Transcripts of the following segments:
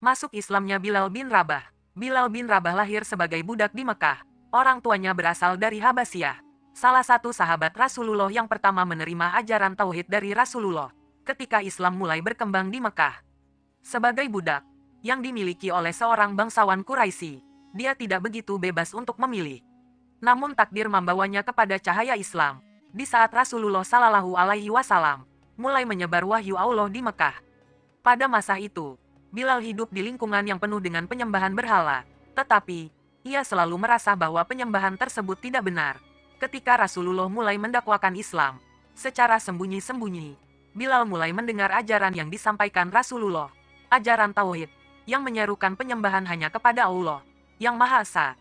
Masuk Islamnya Bilal bin Rabah. Bilal bin Rabah lahir sebagai budak di Mekah. Orang tuanya berasal dari Habasyah. Salah satu sahabat Rasulullah yang pertama menerima ajaran tauhid dari Rasulullah ketika Islam mulai berkembang di Mekah. Sebagai budak yang dimiliki oleh seorang bangsawan Quraisy, dia tidak begitu bebas untuk memilih. Namun takdir membawanya kepada cahaya Islam di saat Rasulullah Shallallahu Alaihi Wasallam mulai menyebar wahyu Allah di Mekah. Pada masa itu, Bilal hidup di lingkungan yang penuh dengan penyembahan berhala, tetapi ia selalu merasa bahwa penyembahan tersebut tidak benar. Ketika Rasulullah mulai mendakwakan Islam secara sembunyi-sembunyi, Bilal mulai mendengar ajaran yang disampaikan Rasulullah, ajaran tauhid yang menyerukan penyembahan hanya kepada Allah yang Maha Esa.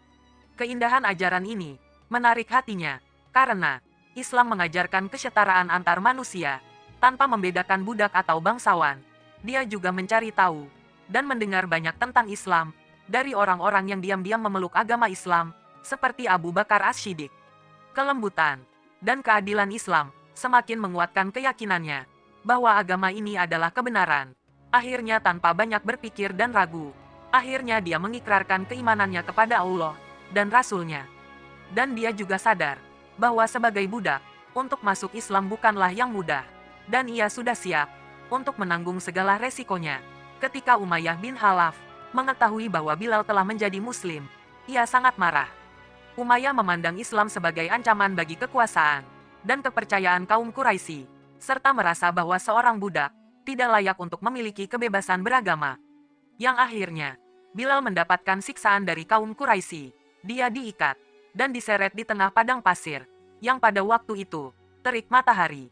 Keindahan ajaran ini menarik hatinya karena Islam mengajarkan kesetaraan antar manusia tanpa membedakan budak atau bangsawan. Dia juga mencari tahu dan mendengar banyak tentang Islam dari orang-orang yang diam-diam memeluk agama Islam seperti Abu Bakar As-Siddiq. Kelembutan dan keadilan Islam semakin menguatkan keyakinannya bahwa agama ini adalah kebenaran. Akhirnya tanpa banyak berpikir dan ragu, akhirnya dia mengikrarkan keimanannya kepada Allah dan Rasul-Nya. Dan dia juga sadar bahwa sebagai budak, untuk masuk Islam bukanlah yang mudah. Dan ia sudah siap untuk menanggung segala resikonya. Ketika Umayyah bin Khalaf mengetahui bahwa Bilal telah menjadi Muslim, ia sangat marah. Umayyah memandang Islam sebagai ancaman bagi kekuasaan dan kepercayaan kaum Quraisy, serta merasa bahwa seorang budak tidak layak untuk memiliki kebebasan beragama. Yang akhirnya, Bilal mendapatkan siksaan dari kaum Quraisy. Dia diikat dan diseret di tengah padang pasir, yang pada waktu itu terik matahari,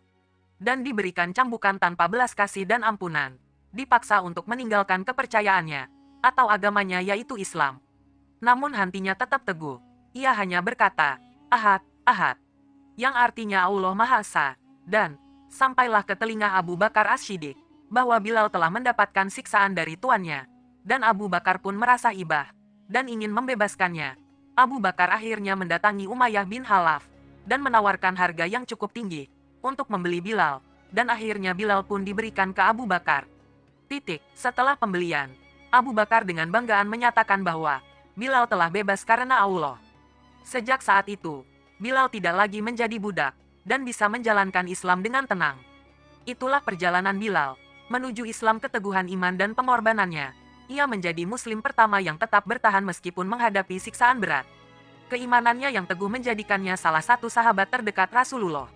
dan diberikan cambukan tanpa belas kasih dan ampunan. Dipaksa untuk meninggalkan kepercayaannya atau agamanya, yaitu Islam. Namun hatinya tetap teguh. Ia hanya berkata, Ahad, Ahad, yang artinya Allah Maha Esa. Dan sampailah ke telinga Abu Bakar As-Siddiq bahwa Bilal telah mendapatkan siksaan dari tuannya. Dan Abu Bakar pun merasa ibah dan ingin membebaskannya. Abu Bakar akhirnya mendatangi Umayyah bin Khalaf dan menawarkan harga yang cukup tinggi untuk membeli Bilal. Dan akhirnya Bilal pun diberikan ke Abu Bakar. Setelah pembelian, Abu Bakar dengan banggaan menyatakan bahwa Bilal telah bebas karena Allah. Sejak saat itu, Bilal tidak lagi menjadi budak dan bisa menjalankan Islam dengan tenang. Itulah perjalanan Bilal menuju Islam, keteguhan iman dan pengorbanannya. Ia menjadi Muslim pertama yang tetap bertahan meskipun menghadapi siksaan berat. Keimanannya yang teguh menjadikannya salah satu sahabat terdekat Rasulullah.